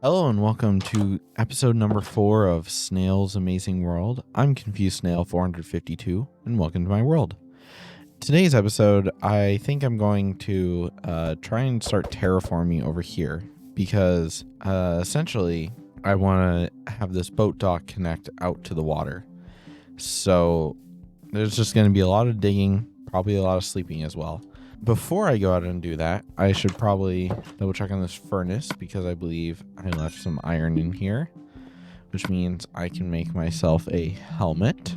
Hello and welcome to episode number 4 of Snail's Amazing World. I'm Confused Snail 452 and welcome to my world. Today's episode, I think I'm going to try and start terraforming over here because essentially I want to have this boat dock connect out to the water. So there's just going to be a lot of digging, probably a lot of sleeping as well. Before I go out and do that, I should probably double check on this furnace because I believe I left some iron in here, which means I can make myself a helmet,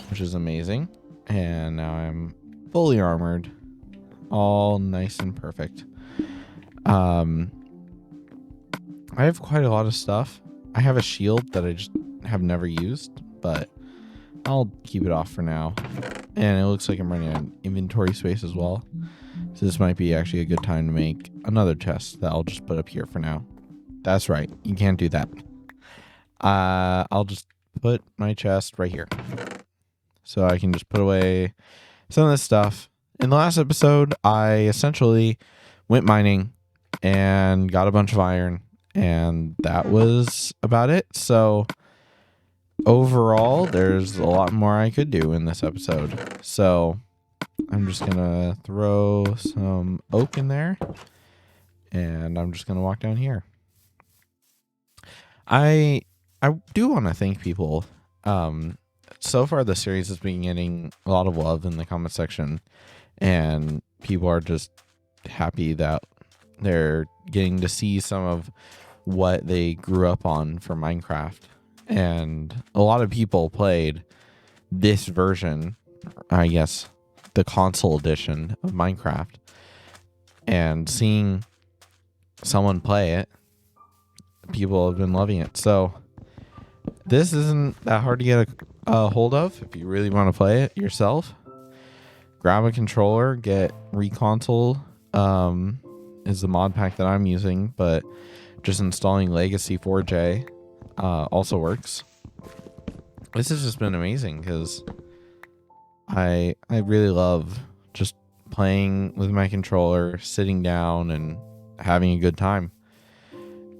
which is amazing. And now I'm fully armored, all nice and perfect. I have quite a lot of stuff. I have a shield that I just have never used, but I'll keep it off for now. And it looks like I'm running out of inventory space as well. So this might be actually a good time to make another chest that I'll just put up here for now. That's right. You can't do that. I'll just put my chest right here. So I can just put away some of this stuff. In the last episode, I essentially went mining and got a bunch of iron. And that was about it. So overall, there's a lot more I could do in this episode. So I'm just going to throw some oak in there. And I'm just going to walk down here. I do want to thank people. So far, the series has been getting a lot of love in the comment section. And people are just happy that they're getting to see some of what they grew up on for Minecraft. And a lot of people played this version, I guess, the console edition of Minecraft. And seeing someone play it, people have been loving it. So this isn't that hard to get a hold of if you really want to play it yourself. Grab a controller, get Reconsole is the mod pack that I'm using, but just installing Legacy 4J also works. This has just been amazing because I really love just playing with my controller, sitting down and having a good time.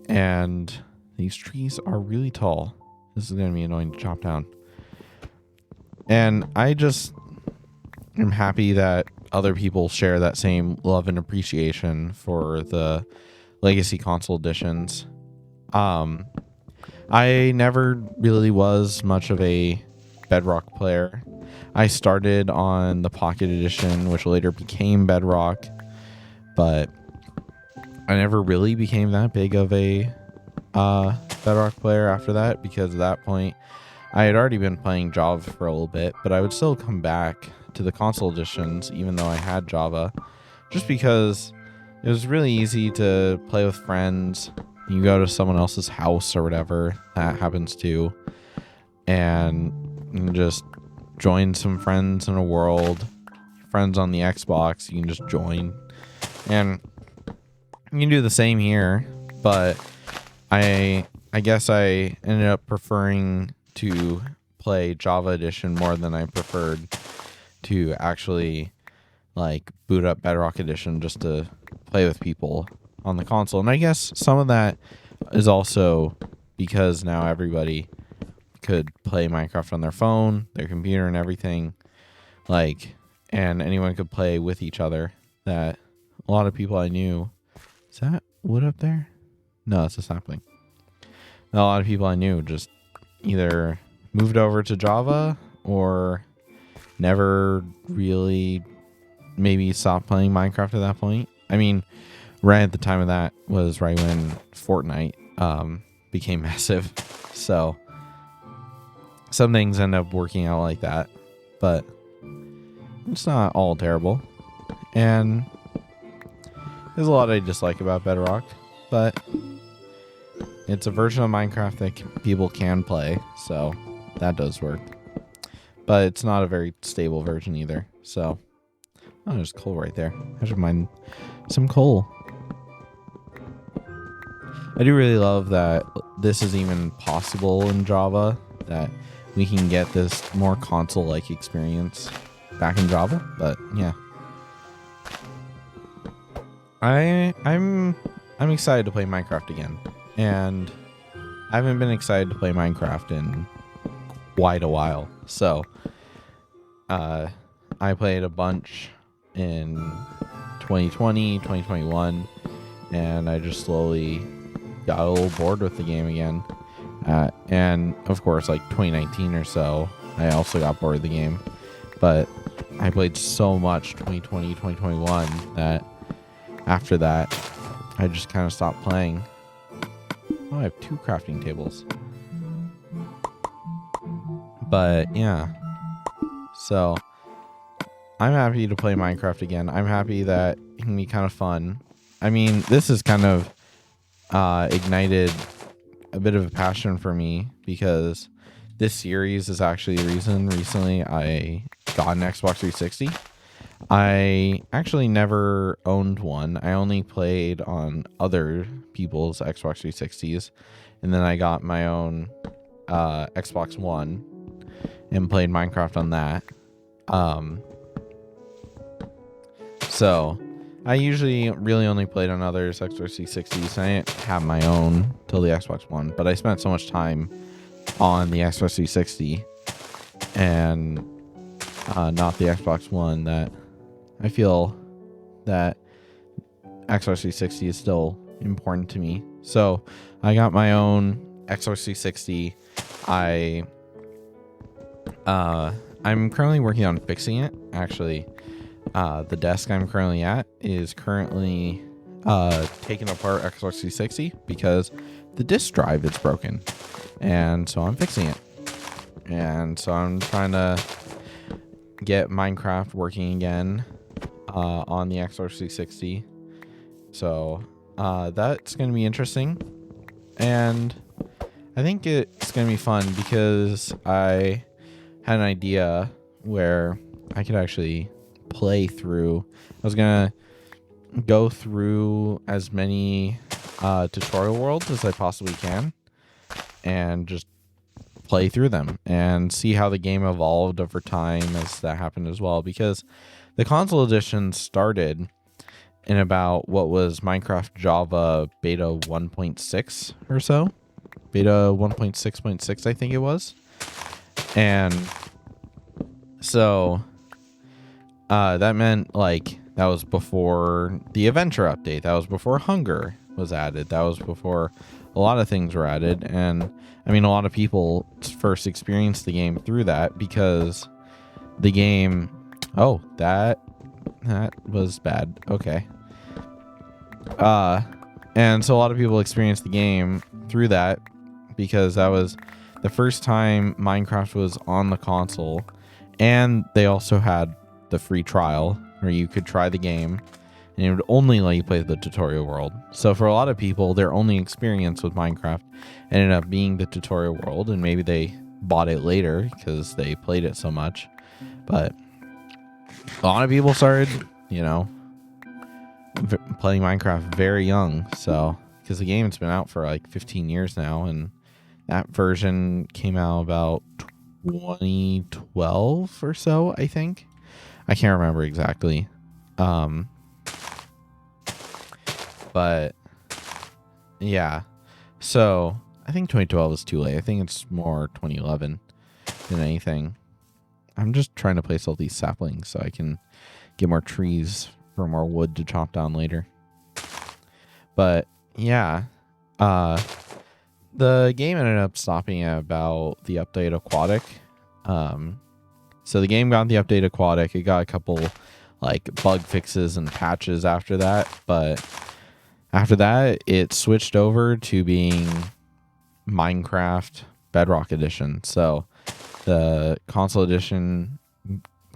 And these trees are really tall. This is going to be annoying to chop down. And I just am happy that other people share that same love and appreciation for the Legacy console editions. I never really was much of a Bedrock player. I started on the Pocket Edition, which later became Bedrock, but I never really became that big of a Bedrock player after that, because at that point I had already been playing Java for a little bit, but I would still come back to the console editions even though I had Java, just because it was really easy to play with friends. You go to someone else's house or whatever, that happens too, and you can just join some friends in a world. Friends on the Xbox, you can just join. And you can do the same here, but I guess I ended up preferring to play Java Edition more than I preferred to actually like boot up Bedrock Edition just to play with people on the console. And I guess some of that is also because now everybody could play Minecraft on their phone, their computer, and everything. Like, and anyone could play with each other. That a lot of people I knew. Is that wood up there? No, it's a sapling. A lot of people I knew just either moved over to Java or never really maybe stopped playing Minecraft at that point. I mean, right at the time of that was right when Fortnite became massive. So some things end up working out like that, but it's not all terrible. And there's a lot I dislike about Bedrock, but it's a version of Minecraft that people can play, so that does work. But it's not a very stable version either. So, oh, there's coal right there. I should mine some coal. I do really love that this is even possible in Java, that we can get this more console-like experience back in Java. But yeah, I'm I'm excited to play Minecraft again. And I haven't been excited to play Minecraft in quite a while. So I played a bunch in 2020, 2021, and I just slowly got a little bored with the game again. And of course, like 2019 or so, I also got bored of the game. But I played so much 2020, 2021 that after that, I just kind of stopped playing. Oh, I have 2 crafting tables. But yeah, so I'm happy to play Minecraft again. I'm happy that it can be kind of fun. I mean, this has kind of ignited a bit of a passion for me because this series is actually the reason recently I got an Xbox 360. I actually never owned one. I only played on other people's Xbox 360s, and then I got my own Xbox One and played Minecraft on that. So I usually really only played on others' Xbox 360s. I didn't have my own till the Xbox One, but I spent so much time on the Xbox 360 and not the Xbox One that I feel that Xbox 360 is still important to me. So I got my own Xbox 360. I'm currently working on fixing it. Actually, the desk I'm currently at is currently taking apart Xbox 360 because the disk drive is broken, and so I'm fixing it. And so I'm trying to get Minecraft working again on the Xbox 360. So that's going to be interesting. And I think it's going to be fun because I had an idea where I could actually play through. I was going to go through as many tutorial worlds as I possibly can and just play through them and see how the game evolved over time as that happened as well, because the console edition started in about what was Minecraft Java beta 1.6 or so. Beta 1.6.6, I think it was. And so that meant like that was before the adventure update. That was before hunger was added. That was before a lot of things were added. And I mean, a lot of people first experienced the game through that because the game... Oh, that was bad. Okay. And so a lot of people experienced the game through that because that was the first time Minecraft was on the console, and they also had the free trial where you could try the game and it would only let you play the tutorial world. So for a lot of people, their only experience with Minecraft ended up being the tutorial world, and maybe they bought it later because they played it so much. But a lot of people started, playing Minecraft very young. So, because the game's been out for like 15 years now, and that version came out about 2012 or so, I think. I can't remember exactly. But yeah. So, I think 2012 is too late. I think it's more 2011 than anything. I'm just trying to place all these saplings so I can get more trees for more wood to chop down later. But yeah, the game ended up stopping at about the update Aquatic. So the game got the update Aquatic. It got a couple like bug fixes and patches after that, but after that it switched over to being Minecraft Bedrock Edition. So the console edition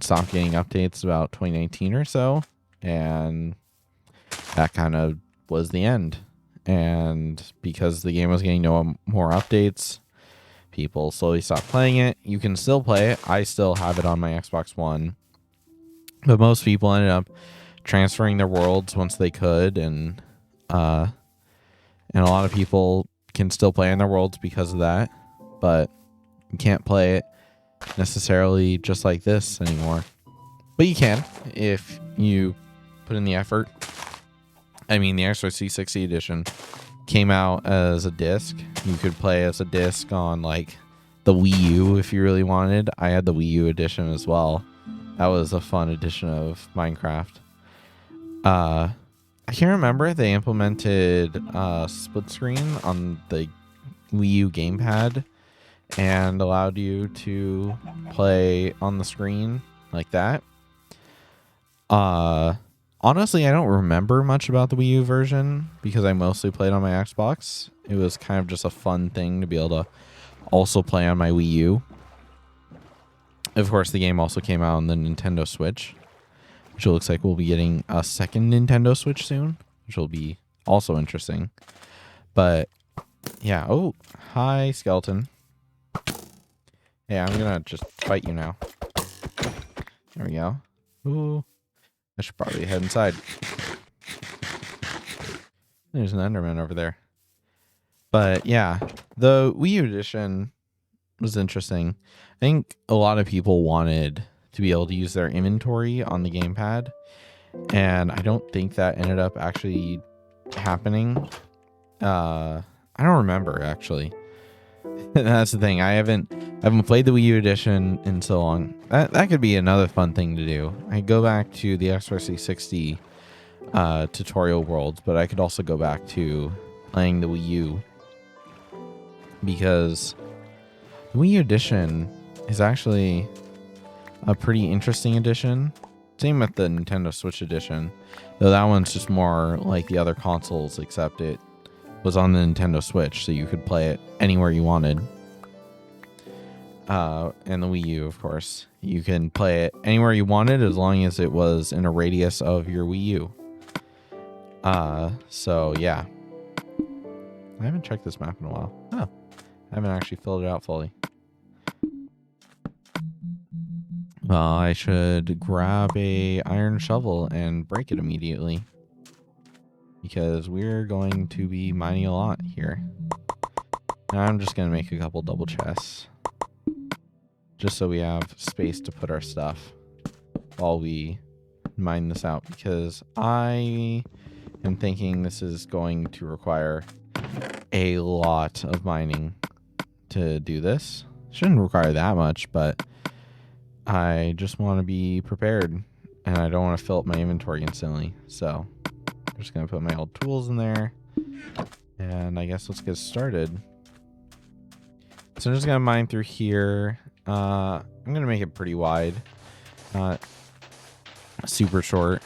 stopped getting updates about 2019 or so, and that kind of was the end. And because the game was getting no more updates, people slowly stopped playing it. You can still play it. I still have it on my Xbox One, but most people ended up transferring their worlds once they could, and a lot of people can still play in their worlds because of that, but you can't play it necessarily just like this anymore. But you can if you put in the effort. I mean, the Xbox 360 edition came out as a disc. You could play as a disc on like the Wii U if you really wanted. I had the Wii U edition as well. That was a fun edition of Minecraft. I can't remember if they implemented split screen on the Wii U gamepad and allowed you to play on the screen like that. Honestly, I don't remember much about the Wii U version because I mostly played on my Xbox. It was kind of just a fun thing to be able to also play on my Wii U. Of course, the game also came out on the Nintendo Switch, which it looks like we'll be getting a second Nintendo Switch soon, which will be also interesting. But yeah, oh, hi, skeleton. Yeah, I'm gonna just fight you now. There we go. Ooh, I should probably head inside. There's an Enderman over there. But yeah, the Wii U edition was interesting. I think a lot of people wanted to be able to use their inventory on the gamepad, and I don't think that ended up actually happening. I don't remember actually. That's the thing. I haven't played the Wii U edition in so long. That could be another fun thing to do. I go back to the Xbox 360 tutorial worlds, but I could also go back to playing the Wii U, because the Wii U edition is actually a pretty interesting edition. Same with the Nintendo Switch edition, though that one's just more like the other consoles, except it was on the Nintendo Switch, so you could play it anywhere you wanted. And the Wii U, of course, you can play it anywhere you wanted as long as it was in a radius of your Wii U. So yeah, I haven't checked this map in a while. Oh, I haven't actually filled it out fully. Well, I should grab a iron shovel and break it immediately, because we're going to be mining a lot here. Now I'm just going to make a couple double chests, just so we have space to put our stuff while we mine this out, because I am thinking this is going to require a lot of mining to do this. Shouldn't require that much, but I just want to be prepared, and I don't want to fill up my inventory instantly. So I'm just going to put my old tools in there, and I guess let's get started. So I'm just going to mine through here. I'm going to make it pretty wide, not super short,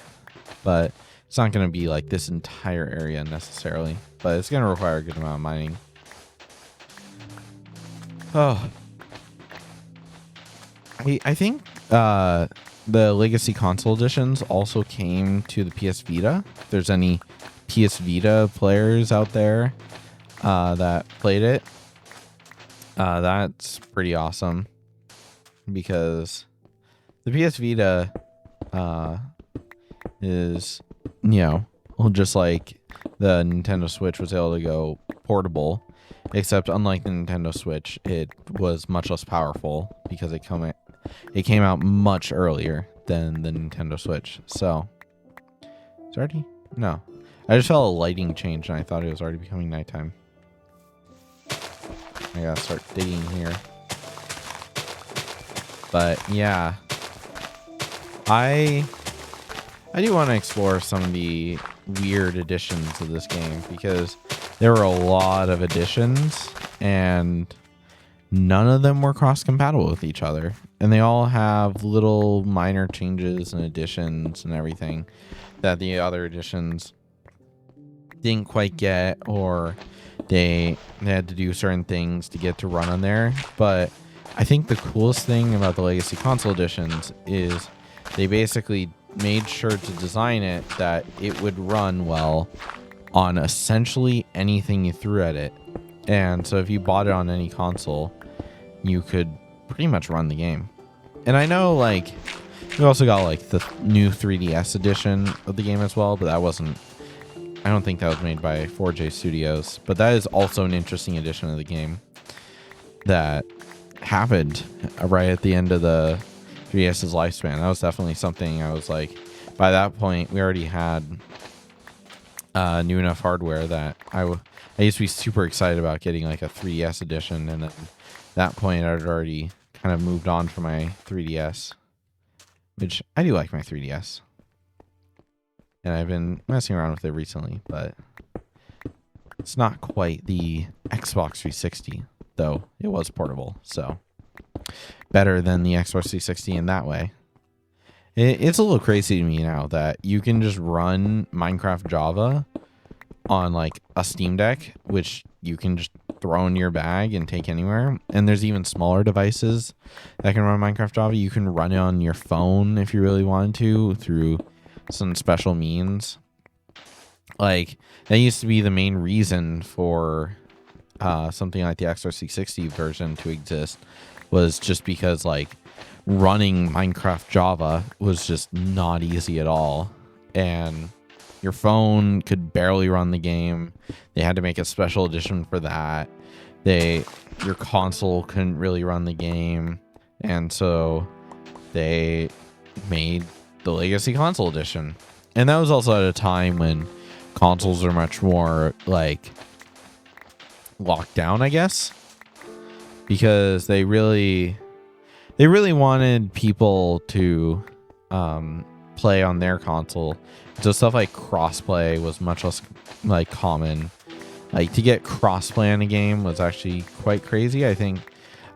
but it's not going to be like this entire area necessarily, but it's going to require a good amount of mining. Oh, I think the Legacy Console Editions also came to the PS Vita. If there's any PS Vita players out there that played it, that's pretty awesome, because the PS Vita is, you know, just like the Nintendo Switch was able to go portable, except unlike the Nintendo Switch, it was much less powerful because it came out much earlier than the Nintendo Switch. So it's already, no, I just felt a lighting change and I thought it was already becoming nighttime. I gotta start digging here. But yeah, I do want to explore some of the weird additions of this game, because there were a lot of additions and none of them were cross-compatible with each other. And they all have little minor changes and additions and everything that the other editions didn't quite get, or they had to do certain things to get to run on there. But I think the coolest thing about the Legacy Console Editions is they basically made sure to design it that it would run well on essentially anything you threw at it. And so if you bought it on any console, you could pretty much run the game. And I know, like, we also got like the new 3DS edition of the game as well, but that wasn't, I don't think that was made by 4J Studios, but that is also an interesting edition of the game that happened right at the end of the 3DS's lifespan. That was definitely something I was like, by that point we already had new enough hardware that I used to be super excited about getting like a 3DS edition, and at that point I'd already kind of moved on from my 3DS, which I do like my 3DS, and I've been messing around with it recently, but it's not quite the Xbox 360, though it was portable, so better than the Xbox 360 in that way. It's a little crazy to me now that you can just run Minecraft Java on like a Steam Deck, which you can just throw in your bag and take anywhere. And there's even smaller devices that can run Minecraft Java. You can run it on your phone if you really wanted to through some special means. Like, that used to be the main reason for something like the Xbox 360 version to exist, was just because like running Minecraft Java was just not easy at all, and your phone could barely run the game. They had to make a special edition for that. Your console couldn't really run the game, and so they made the Legacy Console Edition. And that was also at a time when consoles are much more like locked down, I guess, because they really wanted people to play on their console. So stuff like crossplay was much less like common. Like, to get crossplay in a game was actually quite crazy. I think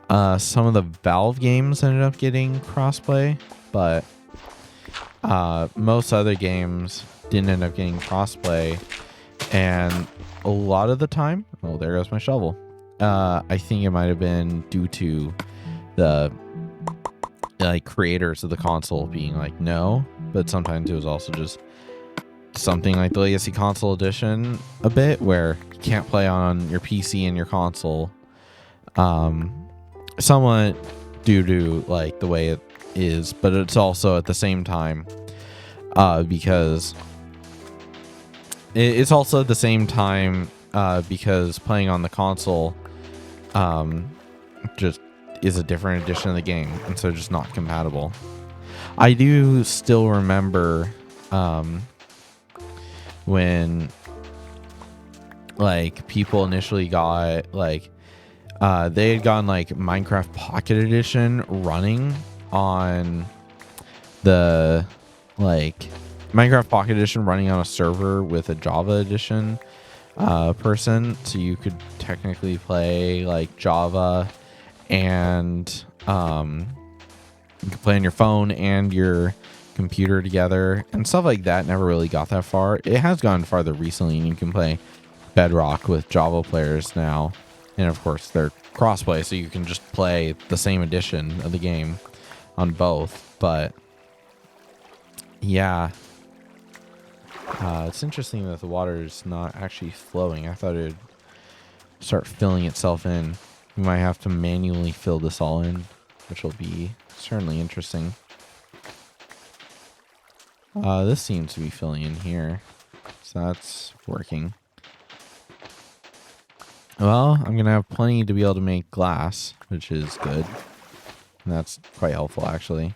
some of the Valve games ended up getting crossplay, but most other games didn't end up getting crossplay. And a lot of the time, oh, there goes my shovel. I think it might have been due to the like creators of the console being like no, but sometimes it was also just something like the Legacy Console Edition a bit, where you can't play on your PC and your console, somewhat due to like the way it is, but it's also at the same time because it's also at the same time because playing on the console just is a different edition of the game, and so just not compatible. I do still remember when like people initially got like they had gotten like Minecraft Pocket Edition running on the like Minecraft Pocket Edition running on a server with a Java edition person, so you could technically play like Java, and you could play on your phone and your computer together, and stuff like that never really got that far. It has gone farther recently, and you can play Bedrock with Java players now, and of course they're crossplay, so you can just play the same edition of the game on both. But yeah, it's interesting that the water is not actually flowing. I thought it would start filling itself in. We might have to manually fill this all in, which will be certainly interesting. This seems to be filling in here, so that's working. Well, I'm gonna have plenty to be able to make glass, which is good, and that's quite helpful actually.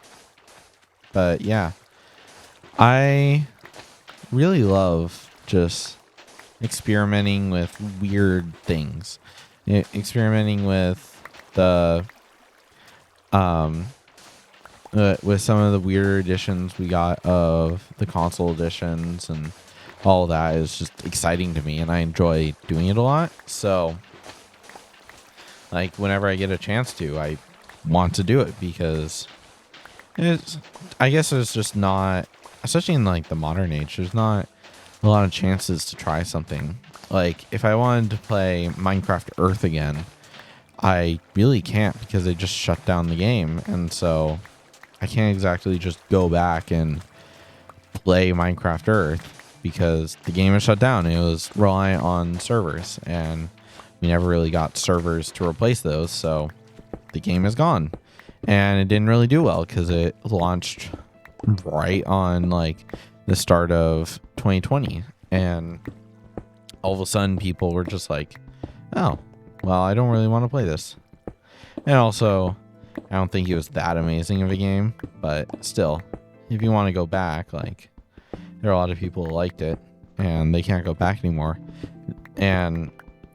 But yeah, I really love just experimenting with weird things, experimenting with the with some of the weirder editions we got of the console editions, and all of that is just exciting to me, and I enjoy doing it a lot. So like whenever I get a chance to, I want to do it, because I guess there's just not, especially in like the modern age, there's not a lot of chances to try something. Like if I wanted to play Minecraft Earth again, I really can't, because they just shut down the game, and so I can't exactly just go back and play Minecraft Earth, because the game is shut down. It was reliant on servers, and we never really got servers to replace those, so the game is gone. And it didn't really do well, because it launched right on like the start of 2020, and all of a sudden people were just like, oh, well, I don't really want to play this. And also, I don't think it was that amazing of a game, but still, if you want to go back, like, there are a lot of people who liked it. and they can't go back anymore. And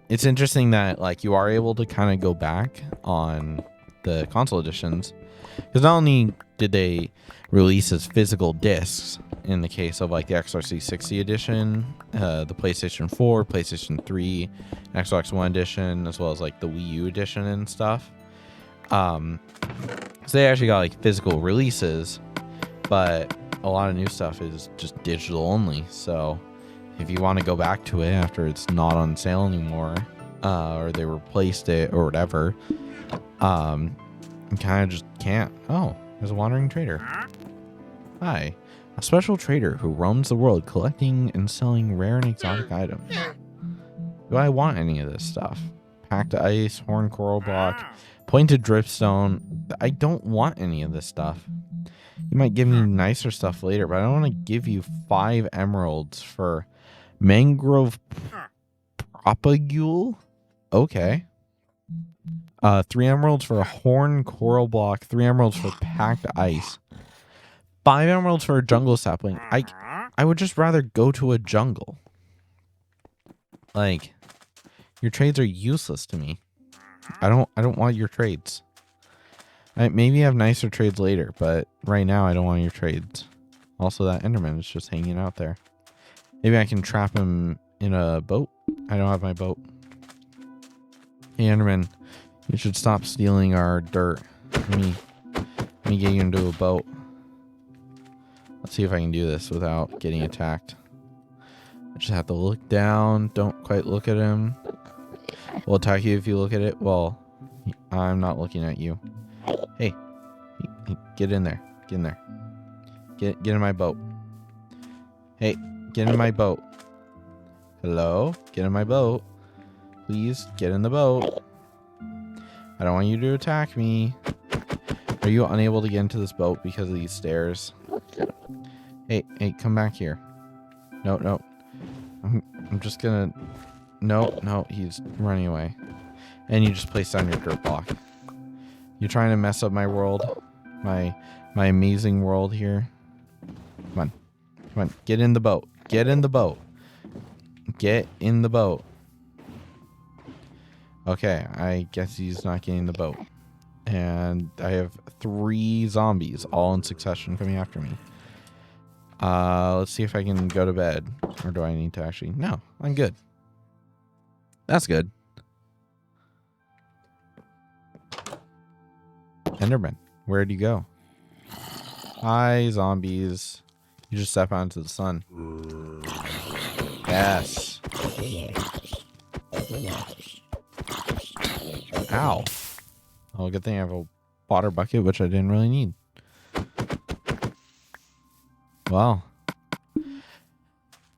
it's interesting that like you are able to kind of go back on the console editions, because not only did they release as physical discs in the case of like the XR360 edition, the PlayStation 4, PlayStation 3, Xbox One edition, as well as like the Wii U edition and stuff. So they actually got like physical releases, but a lot of new stuff is just digital only. So if you want to go back to it after it's not on sale anymore, or they replaced it or whatever, you kind of just can't. Oh, there's a wandering trader. Hi, a special trader who roams the world collecting and selling rare and exotic items. Do I want any of this stuff? Packed ice, horn coral block, pointed dripstone. I don't want any of this stuff. You might give me nicer stuff later, but I don't want to give you 5 emeralds for mangrove propagule. Okay. 3 emeralds for a horn coral block, 3 emeralds for packed ice, 5 emeralds for a jungle sapling. I would just rather go to a jungle. Like, your trades are useless to me. I don't want your trades. Maybe have nicer trades later, but right now I don't want your trades. Also, that Enderman is just hanging out there. Maybe I can trap him in a boat. I don't have my boat. Hey, Enderman, you should stop stealing our dirt. Let me get you into a boat. Let's see if I can do this without getting attacked. I just have to look down. Don't quite look at him. We'll attack you if you look at it. Well, I'm not looking at you. Hey, get in there. Get in there. Get in my boat. Hey, get in my boat. Hello? Get in my boat. Please, get in the boat. I don't want you to attack me. Are you unable to get into this boat because of these stairs? Hey, come back here. No. I'm just gonna... No, he's running away. And you just placed down your dirt block. You're trying to mess up my world. My amazing world here. Come on. Get in the boat. Get in the boat. Get in the boat. Okay, I guess he's not getting the boat. And I have 3 zombies all in succession coming after me. Let's see if I can go to bed. Or do I need to actually... No, I'm good. That's good. Enderman, where'd you go? Hi, zombies. You just step out into the sun. Yes. Ow. Oh, good thing I have a water bucket, which I didn't really need. Well.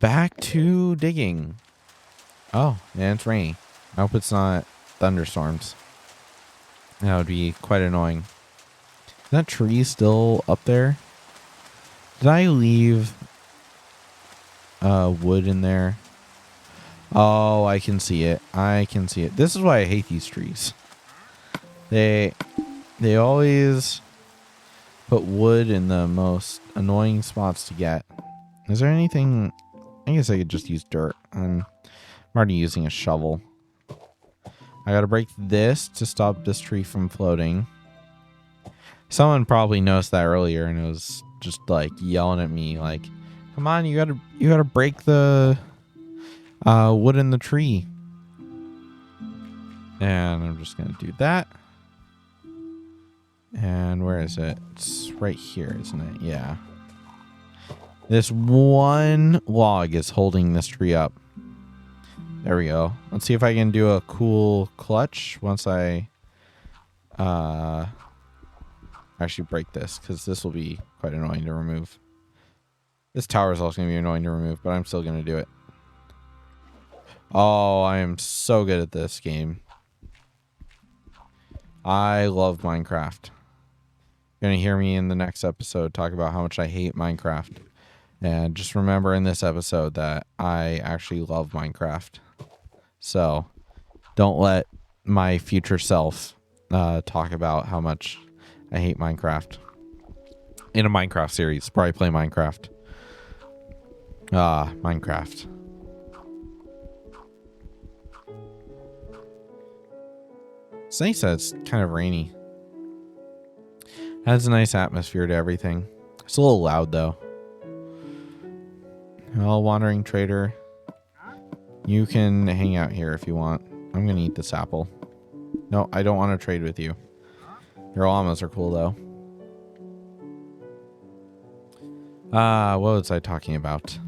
Back to digging. Oh, and it's raining. I hope it's not thunderstorms. That would be quite annoying. Is that tree still up there? Did I leave wood in there? Oh, I can see it. I can see it. This is why I hate these trees. They always put wood in the most annoying spots to get. Is there anything? I guess I could just use dirt. I'm already using a shovel. I gotta break this to stop this tree from floating. Someone probably noticed that earlier and it was just like yelling at me like, come on, you gotta break the wood in the tree. And I'm just gonna do that. And where is it? It's right here, isn't it? Yeah. This one log is holding this tree up. There we go. Let's see if I can do a cool clutch once I actually break this, because this will be quite annoying to remove. This tower is also going to be annoying to remove, but I'm still going to do it. Oh, I am so good at this game. I love Minecraft. You're going to hear me in the next episode talk about how much I hate Minecraft. And just remember in this episode that I actually love Minecraft. So don't let my future self talk about how much I hate Minecraft. In a Minecraft series, where I play Minecraft. Minecraft. It's nice that it's kind of rainy. Adds a nice atmosphere to everything. It's a little loud though. Well, wandering trader, you can hang out here if you want. I'm gonna eat this apple. No, I don't want to trade with you. Your llamas are cool though. What was I talking about?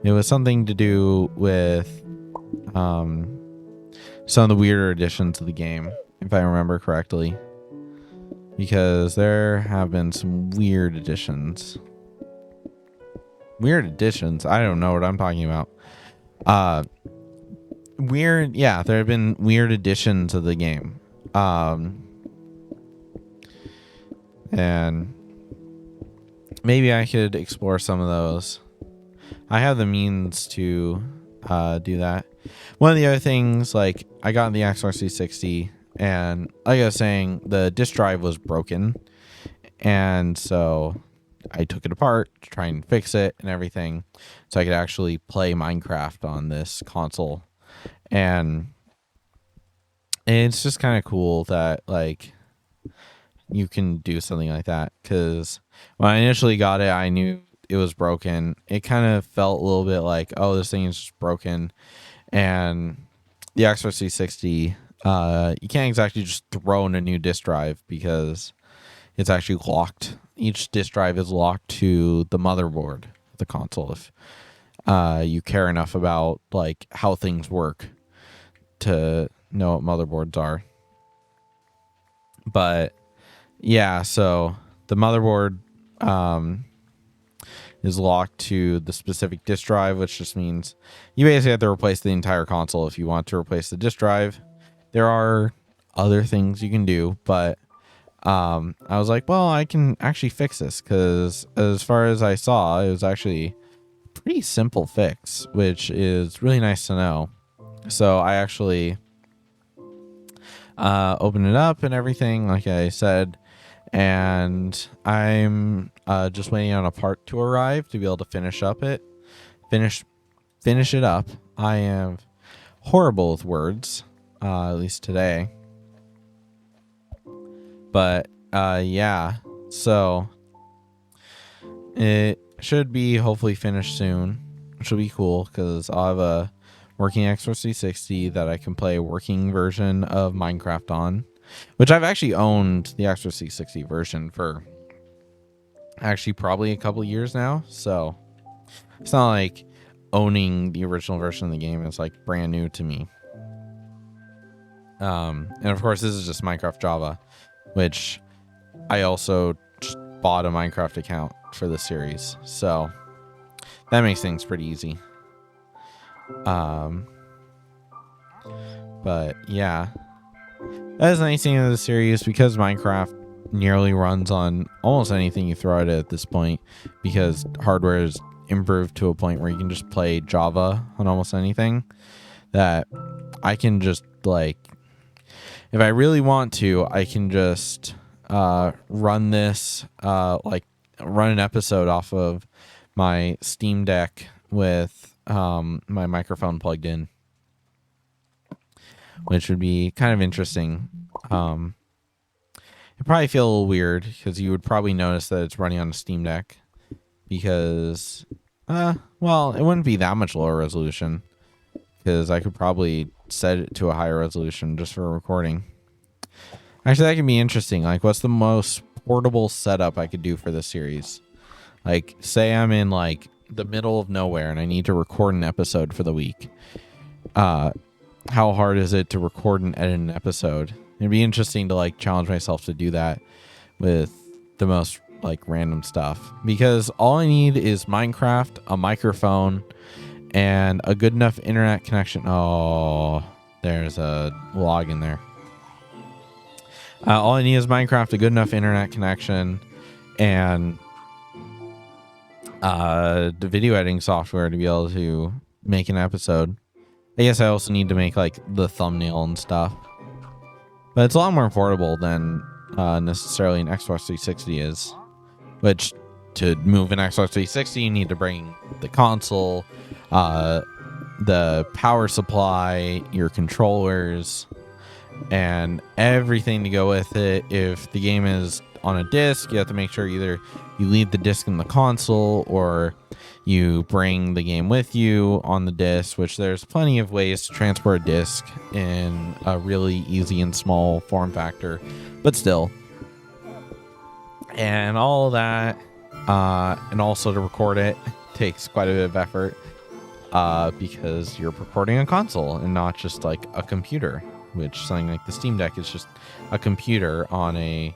It was something to do with some of the weirder additions to the game, if I remember correctly. Because there have been some weird additions. Weird additions? I don't know what I'm talking about. Weird, yeah, there have been weird additions to the game. And maybe I could explore some of those. I have the means to do that. One of the other things, like, I got the Xbox 360, and like I was saying, the disk drive was broken, and so I took it apart to try and fix it and everything, so I could actually play Minecraft on this console. And it's just kind of cool that, like, you can do something like that, because when I initially got it, I knew it was broken. It kind of felt a little bit like, oh, this thing is just broken. And the Xbox 360, you can't exactly just throw in a new disk drive because it's actually locked. Each disk drive is locked to the motherboard of the console if you care enough about, like, how things work to know what motherboards are. But yeah, so the motherboard is locked to the specific disk drive, which just means you basically have to replace the entire console if you want to replace the disk drive. There are other things you can do, but I was like, well, I can actually fix this, because as far as I saw, it was actually a pretty simple fix, which is really nice to know. So I actually opened it up and everything, like I said, and I'm just waiting on a part to arrive to be able to finish it up. I am horrible with words, at least today. But yeah, so it should be hopefully finished soon, which will be cool, because I'll have a working Xbox 360 that I can play a working version of Minecraft on, which I've actually owned the Xbox 360 version for actually probably a couple years now. So it's not like owning the original version of the game is like brand new to me. And of course, this is just Minecraft Java, which I also just bought a Minecraft account for the series. So that makes things pretty easy. But yeah, that is the nice thing of the series, because Minecraft nearly runs on almost anything you throw at it at this point, because hardware is improved to a point where you can just play Java on almost anything. That I can just, like, if I really want to, I can just run this, like, run an episode off of my Steam Deck with my microphone plugged in, which would be kind of interesting. It'd probably feel a little weird, because you would probably notice that it's running on a Steam Deck, because, well, it wouldn't be that much lower resolution, because I could probably set it to a higher resolution just for recording. Actually, that could be interesting. Like, what's the most portable setup I could do for this series? Like, say I'm in, like, the middle of nowhere and I need to record an episode for the week. How hard is it to record and edit an episode? It'd be interesting to, like, challenge myself to do that with the most, like, random stuff, because all I need is Minecraft, a microphone, and a good enough internet connection. Oh, there's a log in there. All I need is Minecraft, a good enough internet connection, and the video editing software to be able to make an episode. I guess I also need to make, like, the thumbnail and stuff, but it's a lot more portable than necessarily an Xbox 360 is, which, to move an Xbox 360, you need to bring the console, the power supply, your controllers, and everything to go with it. If the game is on a disc, you have to make sure either you leave the disc in the console or you bring the game with you on the disc, which there's plenty of ways to transport a disc in a really easy and small form factor, but still. And all of that, and also to record it takes quite a bit of effort, because you're recording a console and not just like a computer, which something like the Steam Deck is just a computer on a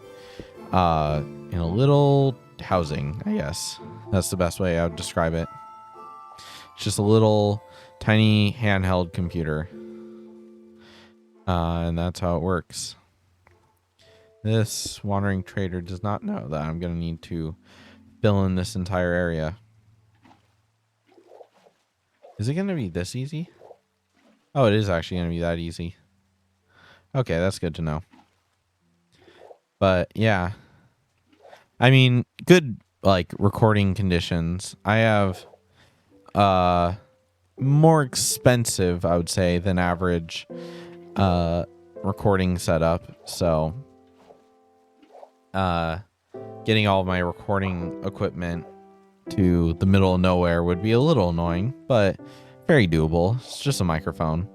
in a little housing, I guess. That's the best way I would describe it. It's just a little tiny handheld computer. And that's how it works. This wandering trader does not know that I'm going to need to fill in this entire area. Is it going to be this easy? Oh, it is actually going to be that easy. Okay, that's good to know. But yeah, I mean, good like recording conditions. I have more expensive, I would say, than average recording setup. So getting all of my recording equipment to the middle of nowhere would be a little annoying, but very doable. It's just a microphone.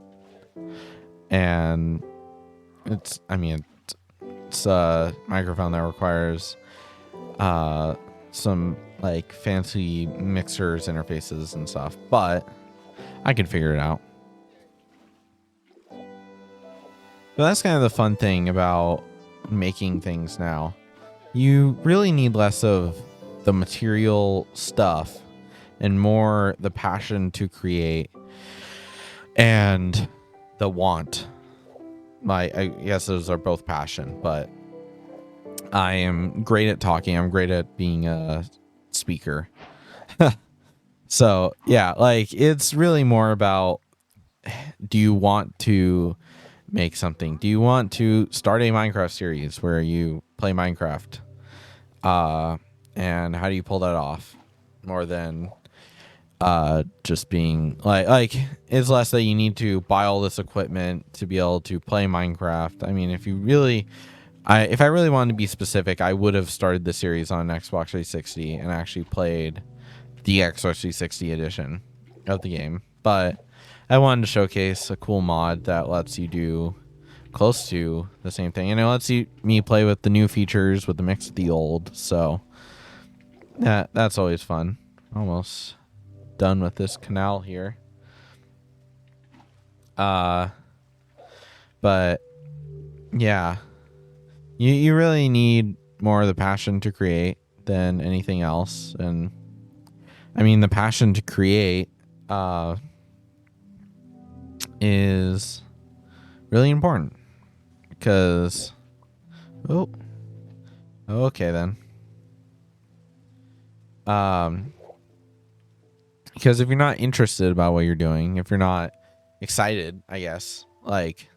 And it's a microphone that requires some like fancy mixers, interfaces and stuff, but I can figure it out. But that's kind of the fun thing about making things now. You really need less of the material stuff and more the passion to create and the want. I guess those are both passion, but I am great at talking. I'm great at being a speaker. So yeah, like it's really more about, do you want to make something? Do you want to start a Minecraft series where you play Minecraft? And how do you pull that off? More than just being like it's less that you need to buy all this equipment to be able to play Minecraft. I mean, if I really wanted to be specific, I would have started the series on Xbox 360 and actually played the Xbox 360 edition of the game. But I wanted to showcase a cool mod that lets you do close to the same thing, and it lets me play with the new features with the mix of the old. So that's always fun. Almost done with this canal here. But yeah, you really need more of the passion to create than anything else. And I mean, the passion to create is really important, because okay then. Because if you're not interested about what you're doing, if you're not excited, I guess, like,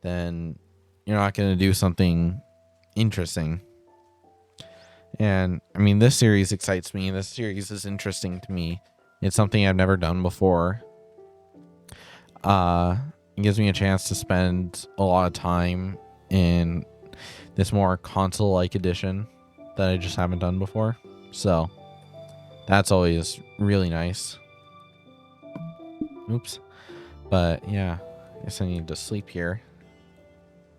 then you're not going to do something interesting. And I mean, this series excites me. This series is interesting to me. It's something I've never done before. It gives me a chance to spend a lot of time in this more console-like edition that I just haven't done before. So that's always really nice. Oops. But yeah, I guess I need to sleep here.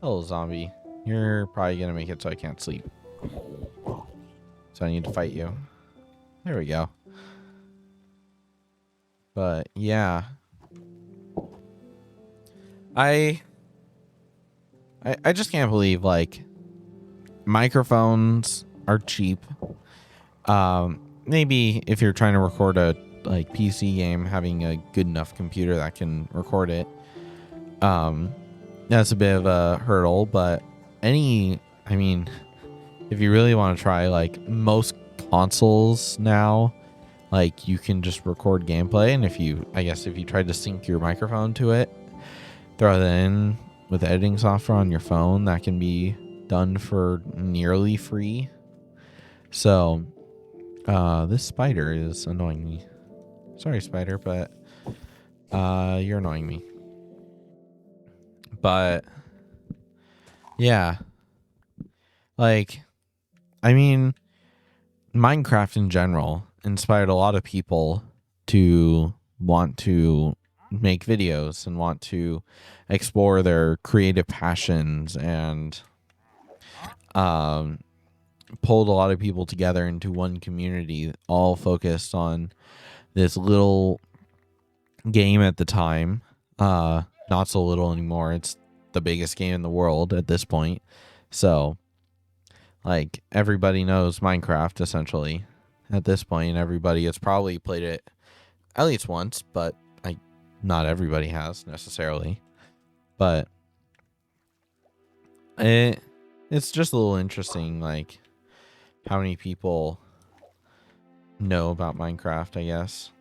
Hello, zombie. You're probably gonna make it so I can't sleep. So I need to fight you. There we go. But yeah, I just can't believe like microphones are cheap. Maybe if you're trying to record a like PC game, having a good enough computer that can record it, that's a bit of a hurdle. But I mean, if you really want to try, like most consoles now, like you can just record gameplay, and if you tried to sync your microphone to it, throw that in with editing software on your phone, that can be done for nearly free. So this spider is annoying me. Sorry, spider, but you're annoying me. But Yeah. Like, I mean, Minecraft in general inspired a lot of people to want to make videos and want to explore their creative passions, and um, pulled a lot of people together into one community, all focused on this little game at the time. Not so little anymore. It's the biggest game in the world at this point. So, like, everybody knows Minecraft essentially at this point. Everybody has probably played it at least once, but not everybody has necessarily. But it's just a little interesting, like, how many people know about Minecraft, I guess,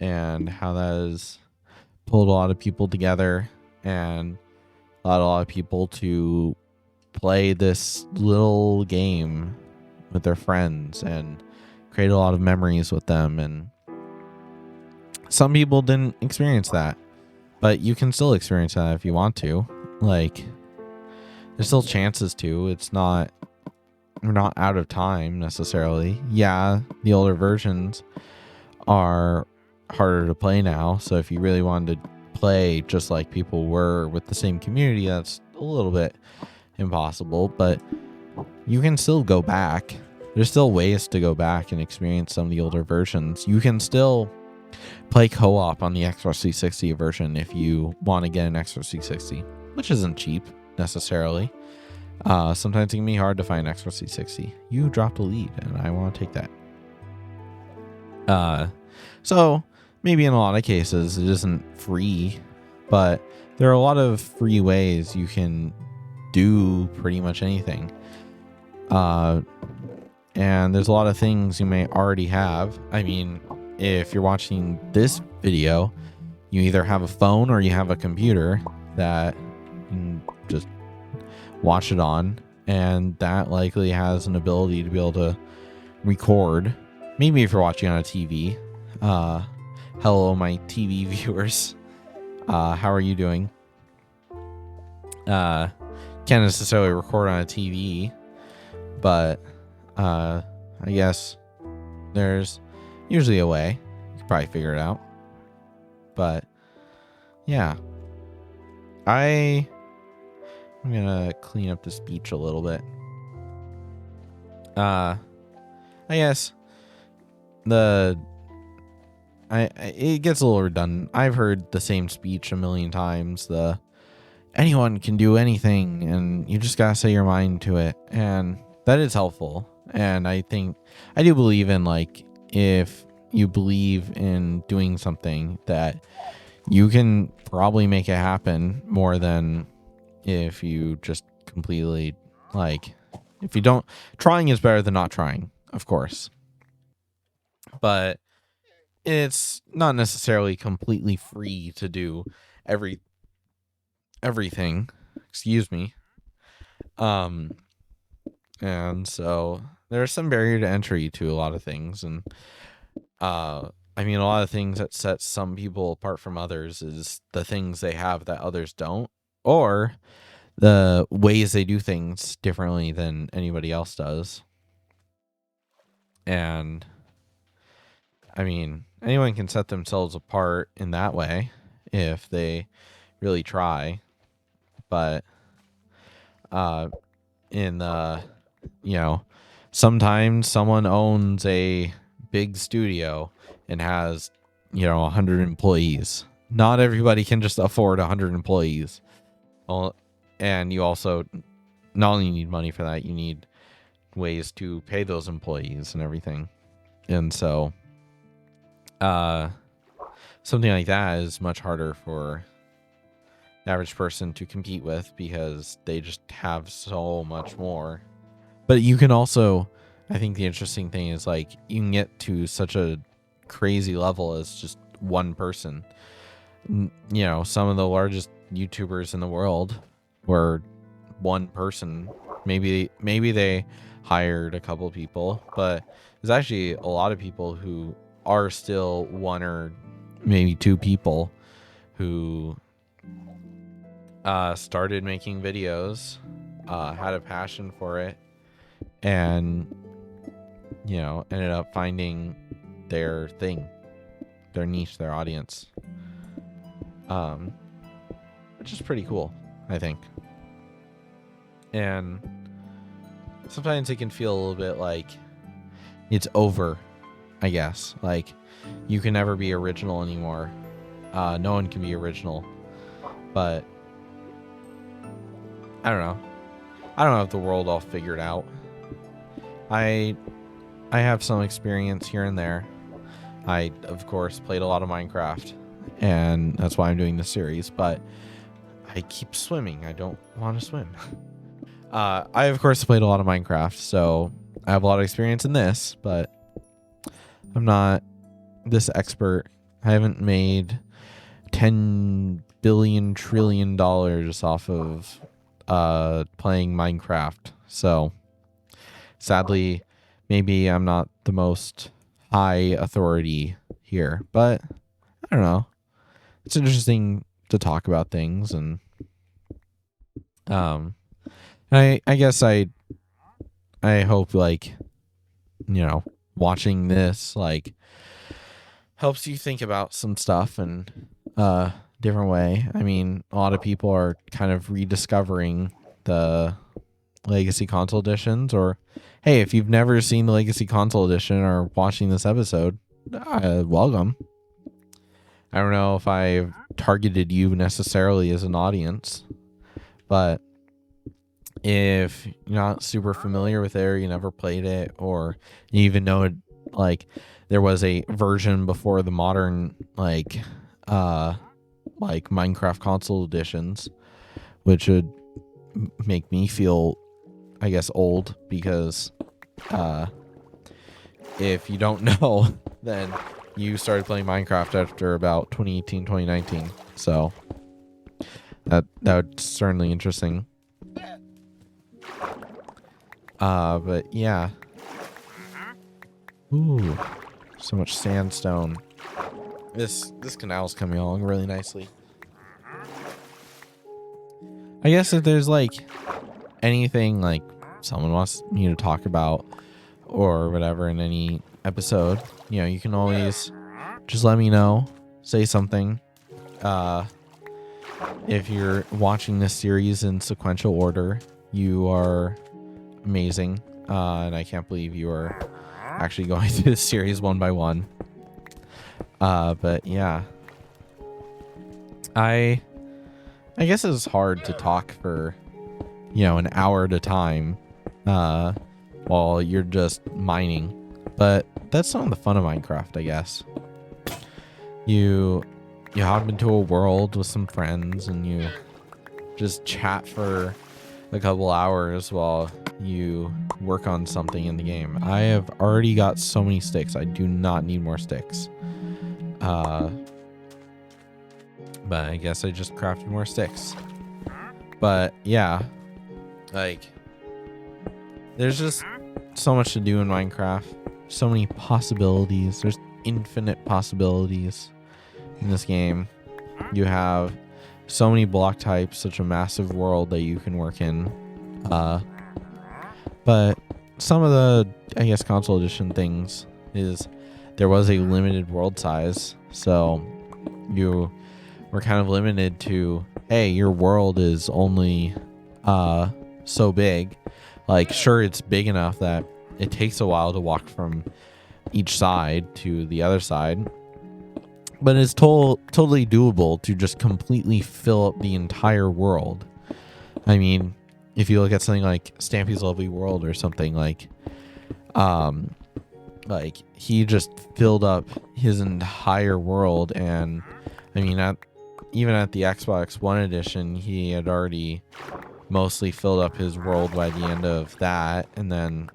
and how that has pulled a lot of people together and allowed a lot of people to play this little game with their friends and create a lot of memories with them. And some people didn't experience that, but you can still experience that if you want to. Like, there's still chances to. We're not out of time necessarily. Yeah, the older versions are harder to play now, so if you really wanted to play just like people were with the same community, that's a little bit impossible, but you can still go back. There's still ways to go back and experience some of the older versions. You can still play co-op on the Xbox 360 version if you want to get an Xbox 360, which isn't cheap necessarily. Sometimes it can be hard to find Xbox 360. You dropped a lead, and I want to take that. So maybe in a lot of cases it isn't free, but there are a lot of free ways you can do pretty much anything. And there's a lot of things you may already have. I mean, if you're watching this video, you either have a phone or you have a computer that you can just watch it on, and that likely has an ability to be able to record. Maybe if you're watching on a TV. Hello, my TV viewers. How are you doing? Can't necessarily record on a TV, but I guess there's usually a way. You can probably figure it out. But yeah, I'm gonna clean up the speech a little bit. I guess it gets a little redundant. I've heard the same speech a million times. Anyone can do anything, and you just gotta say your mind to it, and that is helpful. And I do believe in, like, if you believe in doing something, that you can probably make it happen more than if you just completely, like, if you don't. Trying is better than not trying, of course, but it's not necessarily completely free to do everything. Excuse me. And so there's some barrier to entry to a lot of things, and I mean, a lot of things that sets some people apart from others is the things they have that others don't, or the ways they do things differently than anybody else does. And I mean, anyone can set themselves apart in that way if they really try. But in the, sometimes someone owns a big studio and has, 100 employees. Not everybody can just afford 100 employees. Well, and you also not only need money for that, you need ways to pay those employees and everything. And so something like that is much harder for the average person to compete with, because they just have so much more. But you can also, I think the interesting thing is, like, you can get to such a crazy level as just one person. Some of the largest YouTubers in the world were one person. Maybe they hired a couple people, but there's actually a lot of people who are still one or maybe two people who started making videos, had a passion for it, and ended up finding their thing, their niche, their audience, which is pretty cool, I think. And sometimes it can feel a little bit like it's over, I guess. Like, you can never be original anymore. No one can be original. But I don't know. I don't have the world all figured out. I have some experience here and there. I, of course, played a lot of Minecraft, and that's why I'm doing this series, but I keep swimming. I don't want to swim. I, of course, played a lot of Minecraft, so I have a lot of experience in this, but I'm not this expert. I haven't made $10 billion trillion off of playing Minecraft. So sadly, maybe I'm not the most high authority here, but I don't know. It's interesting to talk about things, and I guess I hope, like, watching this, like, helps you think about some stuff in a different way. I mean, a lot of people are kind of rediscovering the Legacy Console Editions, or hey, if you've never seen the Legacy Console Edition or watching this episode, welcome. I don't know if I've targeted you necessarily as an audience, but if you're not super familiar with it, or you never played it, or you even know it, like, there was a version before the modern like Minecraft console editions, which would make me feel, I guess, old, because if you don't know, then you started playing Minecraft after about 2018, 2019. So that's certainly interesting. But yeah. Ooh, so much sandstone. This canal's coming along really nicely. I guess if there's like anything like someone wants me to talk about or whatever in any episode, you can always just let me know, say something. If you're watching this series in sequential order, you are amazing, and I can't believe you are actually going through this series one by one. But yeah, I guess it's hard to talk for an hour at a time while you're just mining, but that's some of the fun of Minecraft, I guess. You hop into a world with some friends and you just chat for a couple hours while you work on something in the game. I have already got so many sticks. I do not need more sticks. But I guess I just crafted more sticks. But yeah, like, there's just so much to do in Minecraft. So many possibilities. There's infinite possibilities in this game. You have so many block types, such a massive world that you can work in. But some of the, I guess, console edition things is there was a limited world size, so you were kind of limited to, hey, your world is only so big. Like, sure, it's big enough that it takes a while to walk from each side to the other side, but it's totally doable to just completely fill up the entire world. I mean, if you look at something like Stampy's Lovely World or something, like he just filled up his entire world. And I mean, even at the Xbox One edition, he had already mostly filled up his world by the end of that. And then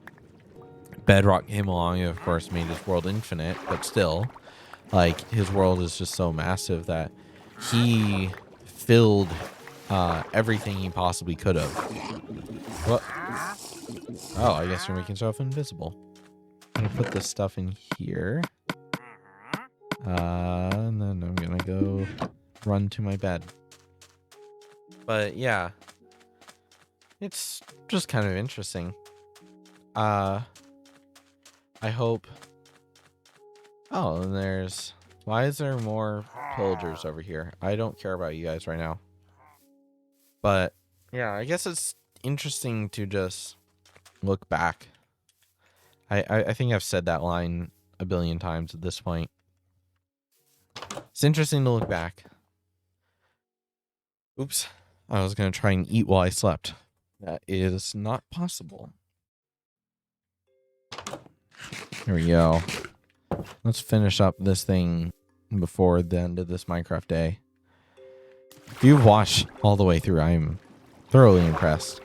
Bedrock came along and, of course, made his world infinite, but still, like, his world is just so massive that he filled everything he possibly could have. What? Oh, I guess you're making stuff invisible. I'm gonna put this stuff in here. And then I'm gonna go run to my bed. But yeah, it's just kind of interesting. I hope. Oh, and there's. Why is there more pillagers over here? I don't care about you guys right now. But yeah, I guess it's interesting to just look back. I think I've said that line a billion times at this point. It's interesting to look back. Oops. I was going to try and eat while I slept. That is not possible. Here we go. Let's finish up this thing before the end of this Minecraft day. If you've watched all the way through, I'm thoroughly impressed.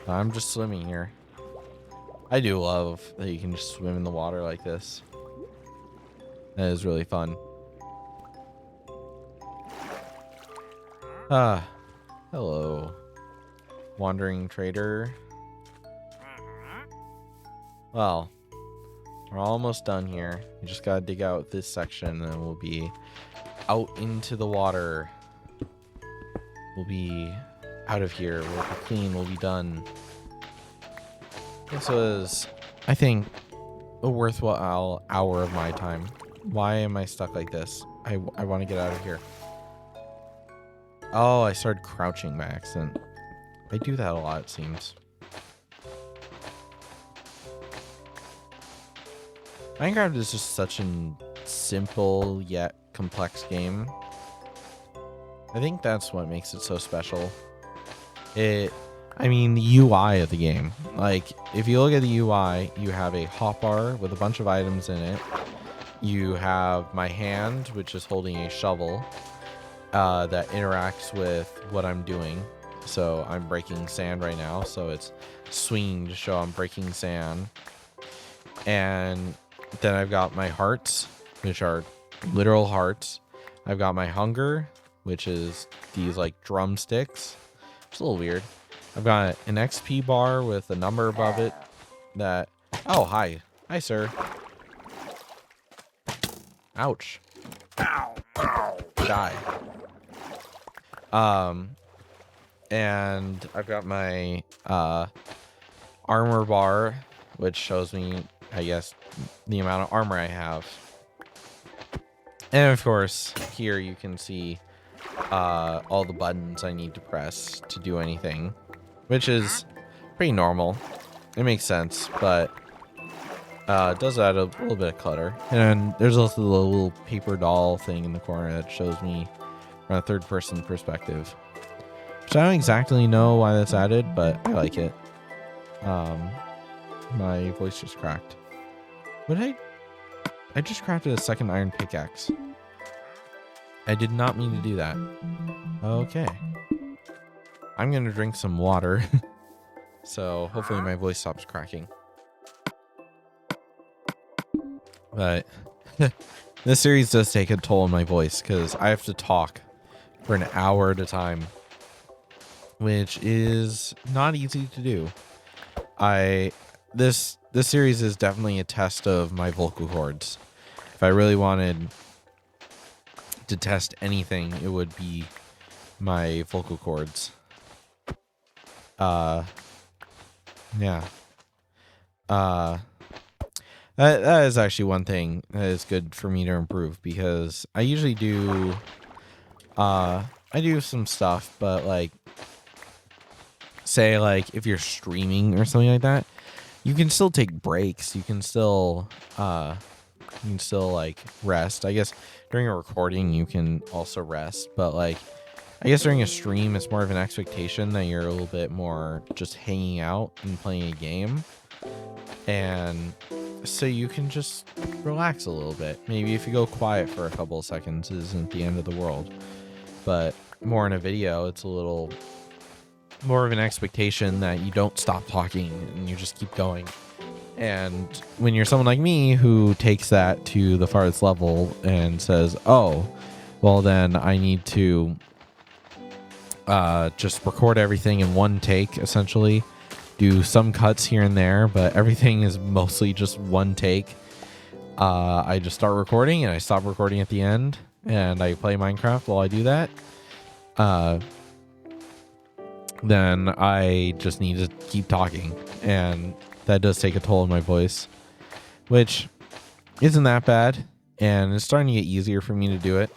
I'm just swimming here. I do love that you can just swim in the water like this. That is really fun. Hello. Wandering trader. Well, we're almost done here. We just gotta dig out this section and we'll be out into the water. We'll be out of here. We'll be clean. We'll be done. This was, I think, a worthwhile hour of my time. Why am I stuck like this? I want to get out of here. Oh, I started crouching by accident. I do that a lot, it seems. Minecraft is just such a simple yet complex game. I think that's what makes it so special. I mean, the UI of the game. Like, if you look at the UI, you have a hotbar with a bunch of items in it. You have my hand, which is holding a shovel that interacts with what I'm doing. So I'm breaking sand right now, so it's swinging to show I'm breaking sand. And then I've got my hearts, which are literal hearts. I've got my hunger, which is these like drumsticks. It's a little weird. I've got an XP bar with a number above it that... Oh, hi. Hi, sir. Ouch. Die. And I've got my armor bar, which shows me, I guess, the amount of armor I have. And of course, here you can see all the buttons I need to press to do anything, which is pretty normal. It makes sense, but it does add a little bit of clutter. And there's also the little paper doll thing in the corner that shows me from a third-person perspective, which I don't exactly know why that's added, but I like it. My voice just cracked. What did I just crafted a second iron pickaxe. I did not mean to do that. Okay. I'm gonna drink some water. So hopefully my voice stops cracking. But this series does take a toll on my voice because I have to talk for an hour at a time, which is not easy to do. This series is definitely a test of my vocal cords. If I really wanted to test anything, it would be my vocal cords. Yeah. That is actually one thing that is good for me to improve, because I usually do I do some stuff, but like, say like if you're streaming or something like that, you can still take breaks. You can still like rest. I guess during a recording you can also rest, but like I guess during a stream it's more of an expectation that you're a little bit more just hanging out and playing a game. And so you can just relax a little bit. Maybe if you go quiet for a couple of seconds, it isn't the end of the world. But more in a video, it's a little more of an expectation that you don't stop talking and you just keep going. And when you're someone like me who takes that to the farthest level and says, oh, well then I need to just record everything in one take, essentially. Do some cuts here and there, but everything is mostly just one take. I just start recording and I stop recording at the end, and I play Minecraft while I do that, then I just need to keep talking, and that does take a toll on my voice, which isn't that bad, and it's starting to get easier for me to do it.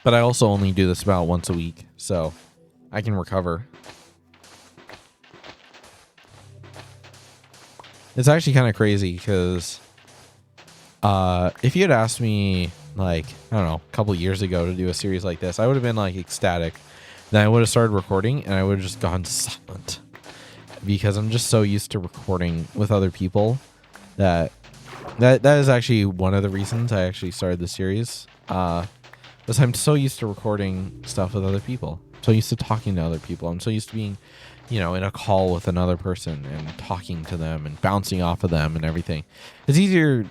But I also only do this about once a week, so I can recover. It's actually kind of crazy because if you had asked me, like, I don't know, a couple years ago to do a series like this, I would have been like ecstatic. Then I would have started recording and I would have just gone silent because I'm just so used to recording with other people that is actually one of the reasons I actually started the series. Was I'm so used to recording stuff with other people. I'm so used to talking to other people. I'm so used to being, in a call with another person and talking to them and bouncing off of them and everything. It's easier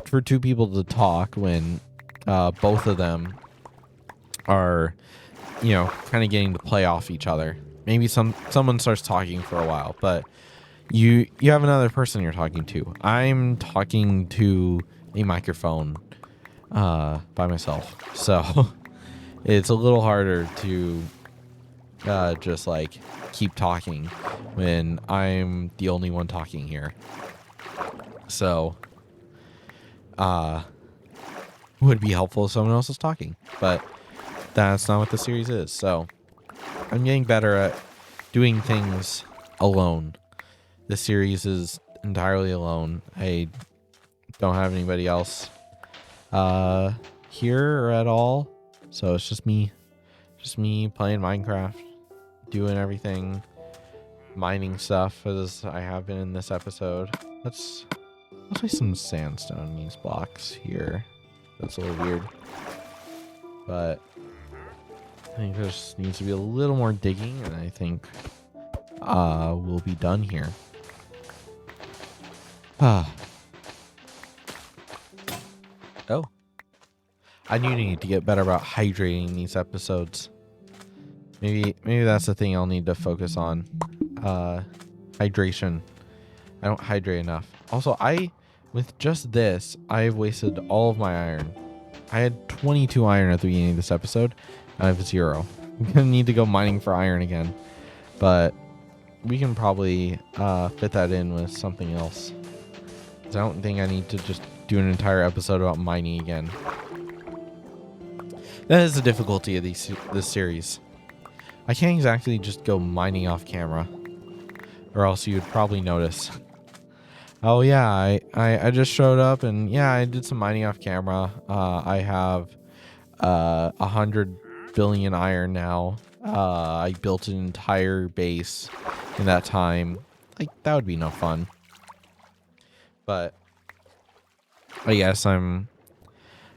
for two people to talk when both of them are, kind of getting to play off each other. Maybe someone starts talking for a while, but you have another person you're talking to. I'm talking to a microphone by myself, so it's a little harder to just like keep talking when I'm the only one talking here. So would be helpful if someone else is talking, but that's not what the series is. So I'm getting better at doing things alone. The series is entirely alone. I don't have anybody else here or at all, so it's just me playing Minecraft, doing everything, mining stuff as I have been in this episode. Let's play some sandstone in these blocks here. That's a little weird, but I think there just needs to be a little more digging, and I think we'll be done here. Oh, I do need to get better about hydrating these episodes. Maybe that's the thing I'll need to focus on. Hydration. I don't hydrate enough. Also, with just this, I've wasted all of my iron. I had 22 iron at the beginning of this episode. I have 0. I'm gonna need to go mining for iron again, but we can probably fit that in with something else. I don't think I need to just do an entire episode about mining again. That is the difficulty of this series. I can't exactly just go mining off camera, or else you'd probably notice. Oh yeah, I just showed up and yeah, I did some mining off camera. I have 100 billion iron now. I built an entire base in that time. Like, that would be no fun. But I guess I've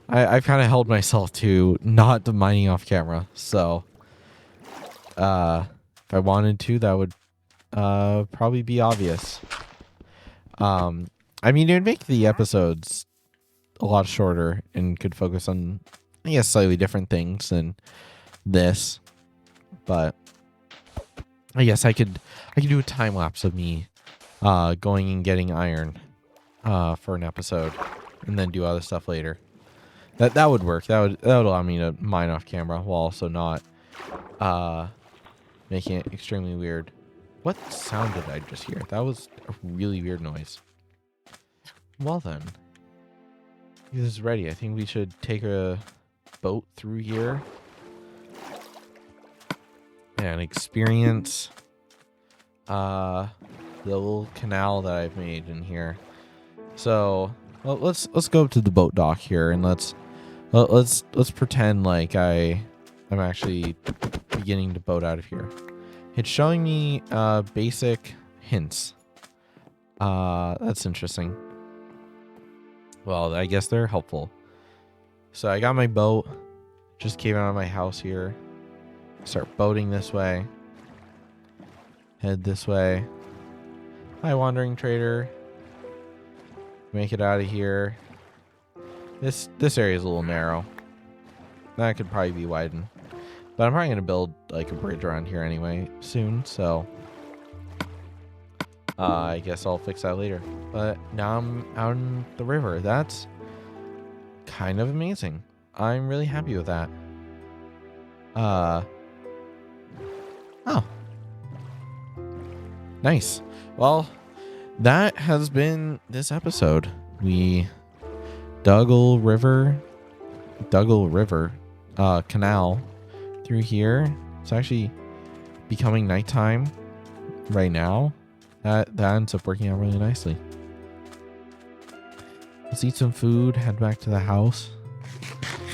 kind of held myself to not mining off camera. So if I wanted to, that would probably be obvious. I mean, it would make the episodes a lot shorter and could focus on, I guess, slightly different things than this. But I guess I could do a time lapse of me going and getting iron for an episode, and then do other stuff later. That would work. That would allow me to mine off camera while also not making it extremely weird. What sound did I just hear? That was a really weird noise. Well then, this is ready. I think we should take a boat through here and experience the little canal that I've made in here. So let's go up to the boat dock here, and let's pretend like I'm actually beginning to boat out of here. It's showing me basic hints. That's interesting. Well, I guess they're helpful. So I got my boat. Just came out of my house here. Start boating this way. Head this way. Hi, wandering trader. Make it out of here. This area is a little narrow. That could probably be widened. But I'm probably going to build like a bridge around here anyway soon, so I guess I'll fix that later. But now I'm out in the river. That's kind of amazing. I'm really happy with that. Oh, nice. Well, that has been this episode. We Duggle River canal through here. It's actually becoming nighttime right now. That ends up working out really nicely. Let's eat some food, head back to the house,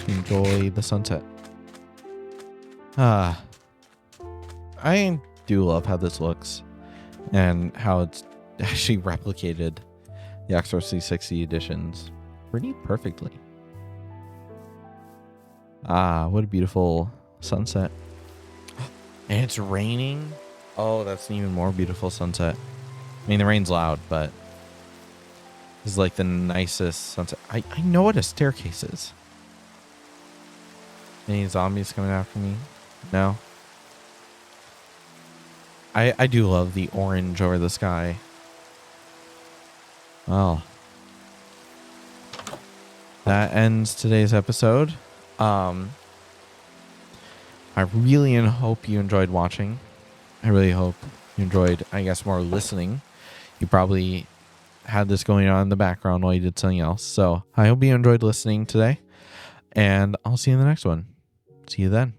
enjoy the sunset. I do love how this looks and how it's actually replicated the X360 editions pretty perfectly. What a beautiful sunset. And it's raining. Oh, that's an even more beautiful sunset. I mean, the rain's loud, but this is like the nicest sunset. I know what a staircase is. Any zombies coming after me? No. I do love the orange over the sky. Well, that ends today's episode. I really hope you enjoyed watching. I really hope you enjoyed, I guess, more listening. You probably had this going on in the background while you did something else. So I hope you enjoyed listening today, and I'll see you in the next one. See you then.